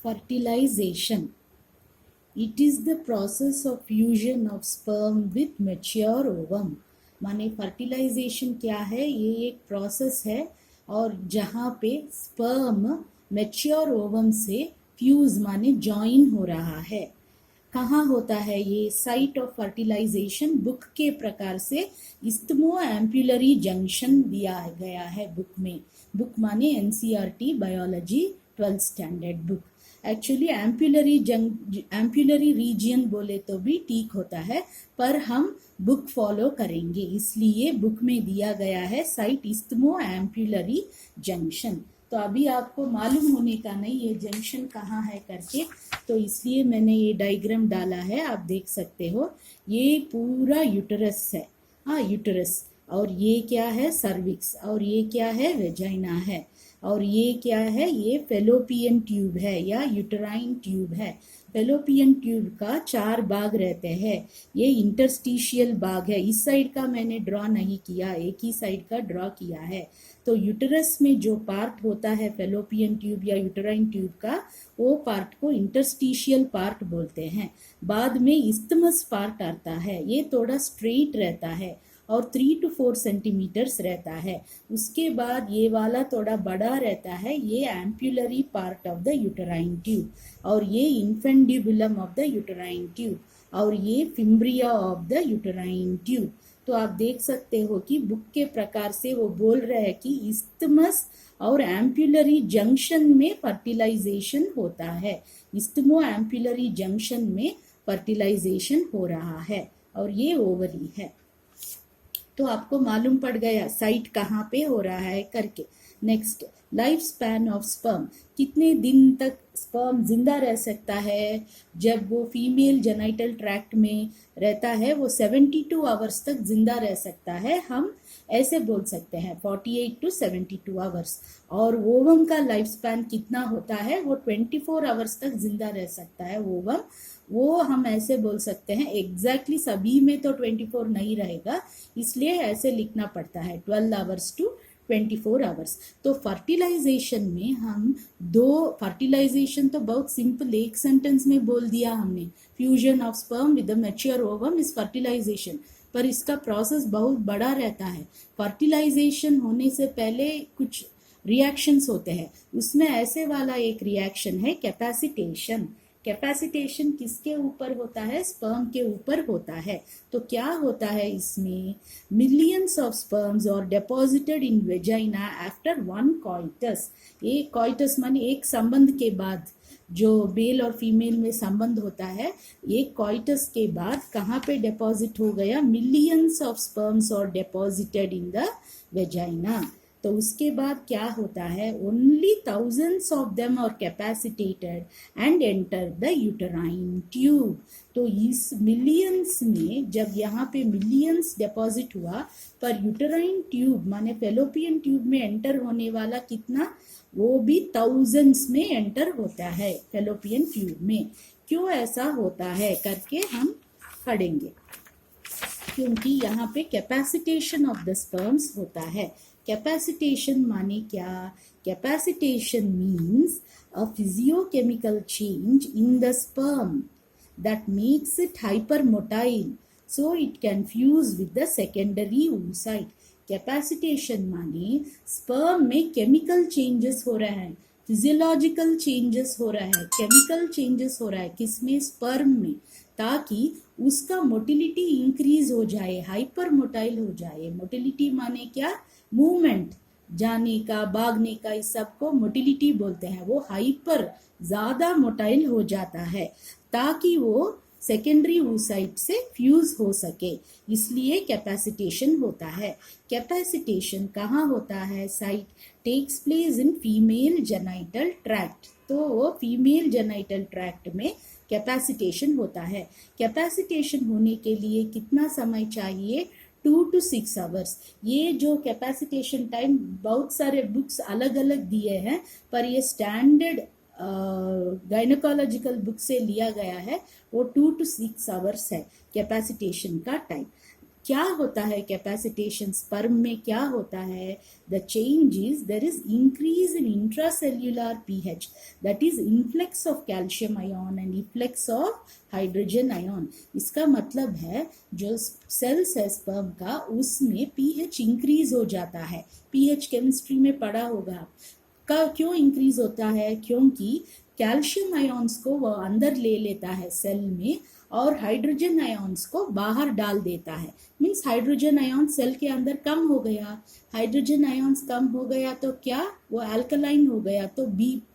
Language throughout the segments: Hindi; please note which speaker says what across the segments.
Speaker 1: Fertilization. It is the process of fusion of sperm with mature ovum. माने फर्टिलाइजेशन क्या है, ये एक प्रोसेस है और जहाँ पे स्पर्म मैच्योर ओवम से फ्यूज माने जॉइन हो रहा है. कहाँ होता है ये? साइट ऑफ फर्टिलाइजेशन बुक के प्रकार से इस्टमो एम्पुलरी जंक्शन दिया गया है बुक में. बुक माने NCERT biology 12th standard book. Actually ampullary region बोले तो भी ठीक होता है, पर हम बुक फॉलो करेंगे, इसलिए बुक में दिया गया है साइट इस्टमो एम्पुलरी जंक्शन. तो अभी आपको मालूम होने का नहीं ये जंक्शन कहाँ है करके, तो इसलिए मैंने ये डायग्राम डाला है. आप देख सकते हो ये पूरा यूटरस है. हाँ, यूटरस. और ये क्या है? सर्विक्स. और ये क्या है? वेजाइना है. और ये क्या है? ये फेलोपियन ट्यूब है या यूटराइन ट्यूब है. फेलोपियन ट्यूब का 4 भाग रहते हैं. ये इंटरस्टिशियल भाग है. इस साइड का मैंने ड्रॉ नहीं किया, एक ही साइड का ड्रॉ किया है. तो यूटरस में जो पार्ट होता है फेलोपियन ट्यूब या यूटराइन ट्यूब का, वो पार्ट को इंटरस्टिशियल पार्ट बोलते हैं. बाद में इस्थमस पार्ट आता है. ये थोड़ा स्ट्रेट रहता है और 3 to 4 सेंटीमीटर्स रहता है. उसके बाद ये वाला थोड़ा बड़ा रहता है, ये ampullary part of the uterine tube. और ये infundibulum of the uterine tube. और ये fimbria of the uterine tube. तो आप देख सकते हो कि बुक के प्रकार से वो बोल रहे हैं कि इस्थमस और एम्पुलरी जंक्शन में फर्टिलाइजेशन होता है. इस्थमो एम्पुलरी जंक्शन में फर्टिलाइजेशन हो रहा है और ये ओवरी है. तो आपको मालूम पड़ गया साइट कहाँ पे हो रहा है करके. Next, life span of sperm. कितने दिन तक स्पर्म जिंदा रह सकता है? जब वो फीमेल जेनाइटल ट्रैक्ट में रहता है वो 72 आवर्स तक जिंदा रह सकता है. हम ऐसे बोल सकते हैं 48 to 72 आवर्स. और ओवम का लाइफ स्पैन कितना होता है? वो 24 आवर्स तक जिंदा रह सकता है ओवम. वो हम ऐसे बोल सकते हैं. एग्जैक्टली सभी में तो 24 नहीं रहेगा, इसलिए ऐसे लिखना पड़ता है 12 आवर्स to 24 आवर्स. तो फर्टिलाइजेशन में हम फर्टिलाइजेशन तो बहुत सिंपल एक सेंटेंस में बोल दिया हमने. Fusion of sperm with the mature ovum is fertilization. पर इसका प्रोसेस बहुत बड़ा रहता है. फर्टिलाइजेशन होने से पहले कुछ रिएक्शंस होते हैं. उसमें ऐसे वाला एक रिएक्शन है कैपेसिटेशन. कैपेसिटेशन किसके ऊपर होता है? स्पर्म के ऊपर होता है. तो क्या होता है इसमें? मिलियंस ऑफ स्पर्म्स और deposited in vagina after one coitus. एक कॉइटस माने एक संबंध के बाद, जो मेल और फीमेल में संबंध होता है, एक कॉइटस के बाद कहाँ पे डिपॉजिट हो गया? मिलियंस ऑफ स्पर्म्स और डिपॉजिटेड इन द वेजाइना. तो उसके बाद क्या होता है? Only thousands of them are capacitated and enter the uterine tube. तो इस मिलियंस में जब यहाँ पे मिलियंस डिपॉजिट हुआ, पर यूटराइन ट्यूब माने फेलोपियन ट्यूब में एंटर होने वाला कितना? वो भी थाउजेंड्स में एंटर होता है फेलोपियन ट्यूब में. क्यों ऐसा होता है करके हम पढ़ेंगे. क्योंकि यहाँ पे कैपेसिटेशन ऑफ द स्पर्म्स होता है. कैपेसिटेशन माने क्या? Capacitation means a physicochemical change in the sperm that makes it hypermotile so it can fuse with the secondary oocyte. Capacitation माने स्पर्म में केमिकल चेंजेस हो रहा है, फिजियोलॉजिकल चेंजेस हो रहा है, केमिकल चेंजेस हो रहा है. किसमें? स्पर्म में. ताकि उसका मोटिलिटी इंक्रीज हो जाए, हाइपर मोटाइल हो जाए. मोटिलिटी माने क्या? मूवमेंट, जाने का, भागने का, इस सब को मोटिलिटी बोलते हैं. वो हाइपर, ज्यादा मोटाइल हो जाता है ताकि वो सेकेंडरी oocyte से फ्यूज हो सके. इसलिए कैपेसिटेशन होता है. कैपेसिटेशन कहाँ होता है? Site takes place in female genital tract. तो फीमेल जेनाइटल ट्रैक्ट में कैपेसिटेशन होता है. कैपेसिटेशन होने के लिए कितना समय चाहिए? 2 to 6 आवर्स. ये जो कैपेसिटेशन टाइम बहुत सारे बुक्स अलग अलग दिए हैं, पर ये स्टैंडर्ड गायनोकोलॉजिकल बुक से लिया गया है. वो 2 to 6 आवर्स है कैपेसिटेशन का टाइम. क्या होता है कैपेसिटेशन स्पर्म में, क्या होता है? The change is there is increase in intracellular pH, that is influx of calcium ion and efflux of hydrogen ion. इसका मतलब है जो सेल्स है स्पर्म का, उसमें पीएच इंक्रीज हो जाता है। पीएच केमिस्ट्री में पढ़ा होगा का क्यों इंक्रीज होता है? क्योंकि कैल्शियम आयन्स को वह अंदर ले लेता है सेल में और हाइड्रोजन आयन्स को बाहर डाल देता है। मीन्स हाइड्रोजन आयन सेल के अंदर कम हो गया, हाइड्रोजन आयन्स कम हो गया तो क्या, वो अल्कलाइन हो गया, तो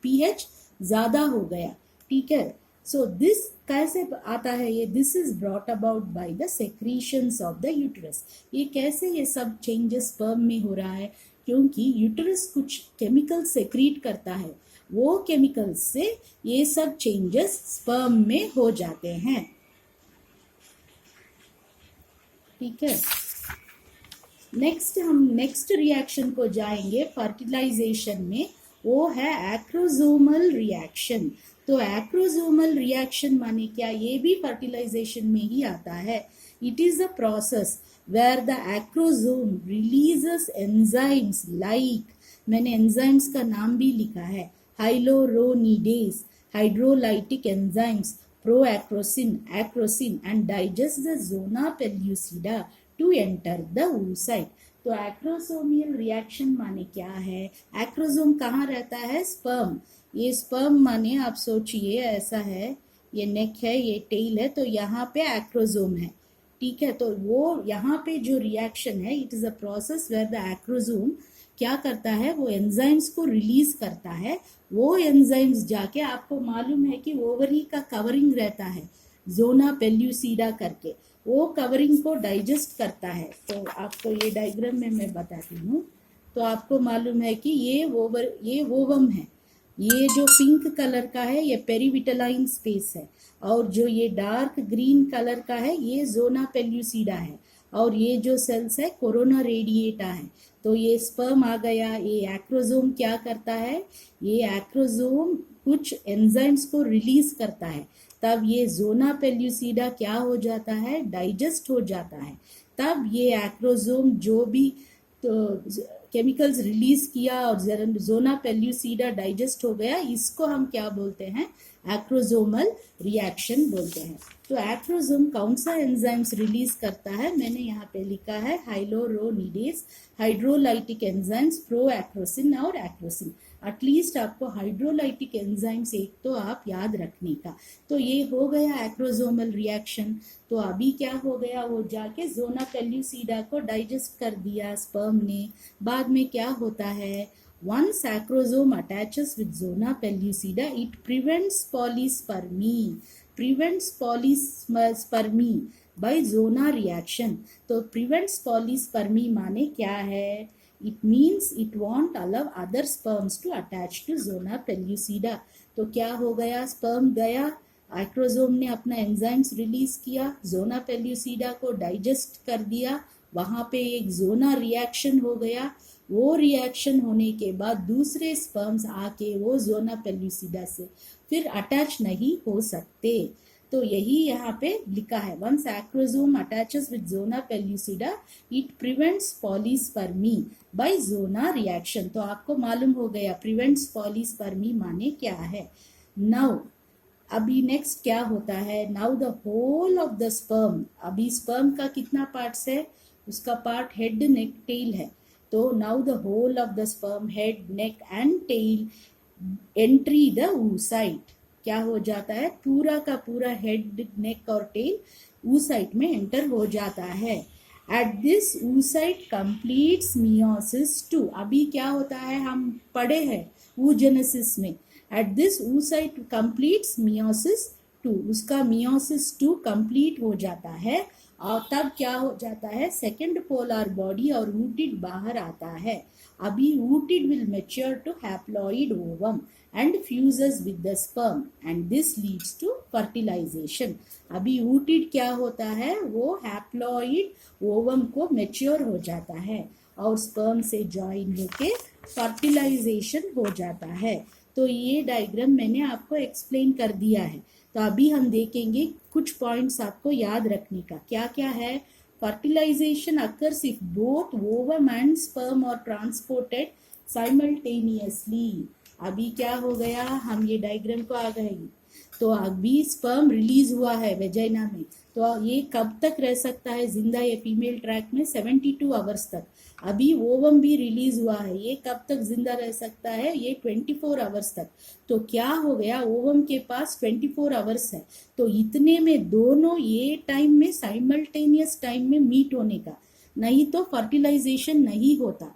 Speaker 1: पीएच ज्यादा हो गया। ठीक है, सो दिस कैसे आता है ये? This is brought about by the secretions of the uterus. ये कैसे ये सब चेंजेस स्पर्म में हो रहा है? क्योंकि यूट्रस कुछ केमिकल सेक्रीट करता है, वो केमिकल्स से ये सब चेंजेस स्पर्म में हो जाते हैं। ठीक है, नेक्स्ट रिएक्शन को जाएंगे फर्टिलाइजेशन में, वो है एक्रोसोमल रिएक्शन। तो एक्रोसोमल रिएक्शन माने क्या? ये भी फर्टिलाइजेशन में ही आता है। It is a process where the acrosome releases enzymes like, मैंने एंजाइम्स का नाम भी लिखा है, hyaluronidase, hydrolytic enzymes, proacrosin, acrosin, and digest the zona pellucida to enter the oocyte। तो एक्रोसोमियल रिएक्शन माने क्या है? एक्रोसोम कहाँ रहता है? स्पर्म। ये स्पर्म माने आप सोचिए ऐसा है, ये नेक है, ये टेल है, तो यहाँ पे एक्रोसोम है। ठीक है, तो वो यहाँ पे जो रिएक्शन है, it is a process where the acrosome क्या करता है, वो एंजाइम्स को रिलीज करता है। वो एंजाइम्स जाके, आपको मालूम है कि ओवरी का कवरिंग रहता है जोना पेल्यूसिडा करके, वो कवरिंग को डाइजेस्ट करता है। तो आपको ये डायग्राम में मैं बताती हूँ। तो आपको मालूम है कि ये वोवम है, ये जो पिंक कलर का है ये पेरिविटलाइन स्पेस है, और जो ये डार्क ग्रीन कलर का है ये जोना पेल्यूसिडा है, और ये जो सेल्स है कोरोना रेडिएटा है। तो ये स्पर्म आ गया। ये एक्रोसोम क्या करता है? ये एक्रोसोम कुछ एंजाइम्स को रिलीज करता है, तब ये जोना पेल्यूसिडा क्या हो जाता है? डाइजेस्ट हो जाता है। तब ये एक्रोसोम जो भी तो केमिकल्स रिलीज किया और जोना पेल्यूसिडा डाइजेस्ट हो गया, इसको हम क्या बोलते हैं? एक्रोसोमल रिएक्शन बोलते हैं। तो एक्रोसोम कौन सा एंजाइम्स रिलीज करता है? मैंने यहाँ पे लिखा है हाइलोरोनिडेज, हाइड्रोलाइटिक एंजाइम्स, प्रोएक्रोसिन और एक्रोसिन। एटलीस्ट आपको हाइड्रोलाइटिक एंजाइम्स एक तो आप याद रखने का। तो ये हो गया एक्रोसोमल रिएक्शन। तो अभी क्या हो गया, वो जाके जोना पेल्यूसिडा को डाइजेस्ट कर दिया स्पर्म ने। बाद में क्या होता है, once acrosome attaches with zona pellucida, it prevents polyspermy by zona reaction। तो prevents polyspermy माने क्या है? It means it won't allow other sperms to attach to zona pellucida। तो क्या हो गया, स्पर्म गया, एक्रोसोम ने अपना एंजाइम्स रिलीज किया, जोना पेल्यूसिडा को डाइजेस्ट कर दिया, वहां पे एक जोना रिएक्शन हो गया। वो रिएक्शन होने के बाद दूसरे स्पर्म्स आके वो जोना पेल्यूसिडा से फिर अटैच नहीं हो सकते। तो यही यहाँ पे लिखा है, once acrosome attaches with zona pellucida it prevents polyspermy by zona reaction. तो आपको मालूम हो गया प्रिवेंट्स पॉलीस्पर्मी माने क्या है। नाउ अभी नेक्स्ट क्या होता है, now the whole of the sperm, अभी स्पर्म का कितना पार्ट्स है, उसका पार्ट हेड, नेक, टेल है। तो now the whole of the sperm, head, neck and tail entry the oocyte, क्या हो जाता है, पूरा का पूरा हेड, नेक और टेल oocyte में एंटर हो जाता है। At this oocyte completes meiosis 2। अभी क्या होता है, हम पढ़े हैं oogenesis में, at this oocyte completes meiosis 2, उसका मियोसिस 2 कंप्लीट हो जाता है, और तब क्या हो जाता है, सेकेंड पोलर बॉडी और oocyte बाहर आता है। अभी oocyte will mature to haploid ovum and fuses with the sperm and this leads to fertilization। अभी oocyte क्या होता है, वो haploid ovum को मेच्योर हो जाता है और स्पर्म से ज्वाइन होके फर्टिलाइजेशन हो जाता है। तो ये डायग्राम मैंने आपको एक्सप्लेन कर दिया है। तो अभी हम देखेंगे कुछ पॉइंट्स आपको याद रखने का, क्या क्या है। fertilization occurs if both ovum and sperm are transported simultaneously. अभी क्या हो गया, हम ये डायग्राम को आ गए, तो अभी स्पर्म रिलीज हुआ है वेजाइना में, तो ये कब तक रह सकता है जिंदा ये फीमेल ट्रैक में, 72 आवर्स तक। अभी ओवम भी रिलीज हुआ है, ये कब तक जिंदा रह सकता है, ये 24 आवर्स तक। तो क्या हो गया, ओवम के पास 24 आवर्स है, तो इतने में दोनों ये टाइम में साइमल्टेनियस टाइम में मीट होने का, नहीं तो फर्टिलाइजेशन नहीं होता।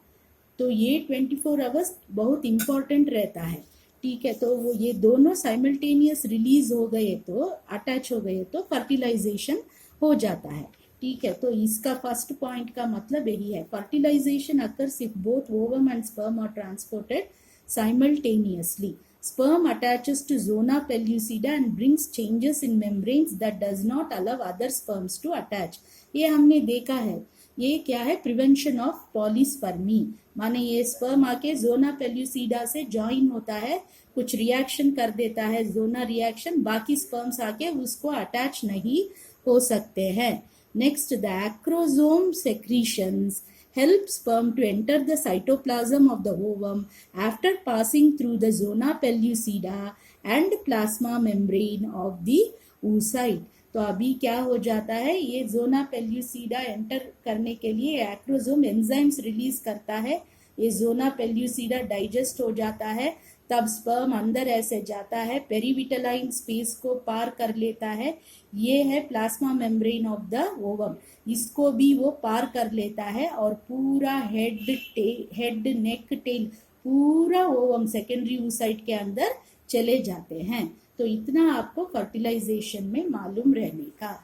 Speaker 1: तो ये 24 आवर्स बहुत इंपॉर्टेंट रहता है, ठीक है। तो वो ये दोनों साइमल्टेनियस रिलीज हो गए तो अटैच हो गए तो फर्टिलाइजेशन हो जाता है, ठीक है। तो इसका फर्स्ट पॉइंट का मतलब यही है, fertilization occurs if both ovum and sperm are transported simultaneously. Sperm attaches to zona pellucida and brings changes in membranes that does not allow other sperms to attach. ये हमने देखा है, ये क्या है, प्रिवेंशन ऑफ पॉलीस्पर्मी, माने ये स्पर्म आके जोना पेल्यूसिडा से ज्वाइन होता है, कुछ रिएक्शन कर देता है, जोना रिएक्शन, बाकी स्पर्म्स आके उसको अटैच नहीं हो सकते हैं। Next, the acrosome secretions help sperm to enter the cytoplasm of the ovum after passing through the zona pellucida and plasma membrane of the oocyte. तो अभी क्या हो जाता है, ये जोना पेल्यूसिडा एंटर करने के लिए एक्रोसोम एंजाइम्स रिलीज करता है, ये जोना पेल्यूसिडा डाइजेस्ट हो जाता है, तब स्पर्म अंदर ऐसे जाता है, पेरीविटलाइन स्पेस को पार कर लेता है, ये है plasma membrane of the ovum, इसको भी वो पार कर लेता है और पूरा हेड नेक टेल पूरा ओवम सेकेंडरी oocyte के अंदर चले जाते हैं। तो इतना आपको फर्टिलाइजेशन में मालूम रहने का।